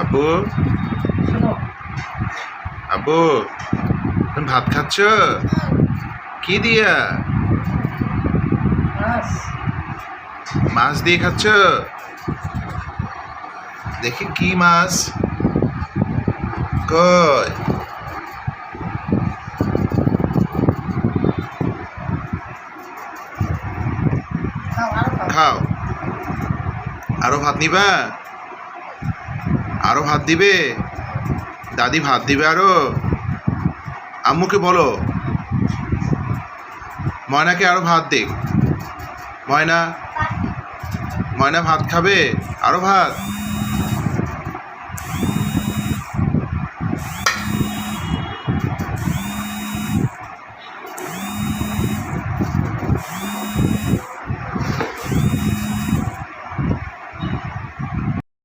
আব্বু শোনো, আব্বু তুমি ভাত খাচ্ছ? কি দিয়া? মাছ। মাছ দিয়ে খাচ্ছ? দেখি কি মাছ? কই? খাও, আরো খাও। খাও। আরো ভাত নিবা? আরো ভাত দিবে? দাদি ভাত দিবে আরো? আম্মুকে বলো ময়নাকে আরো ভাত দিক। ময়না, ময়না ভাত খাবে? আরো ভাত?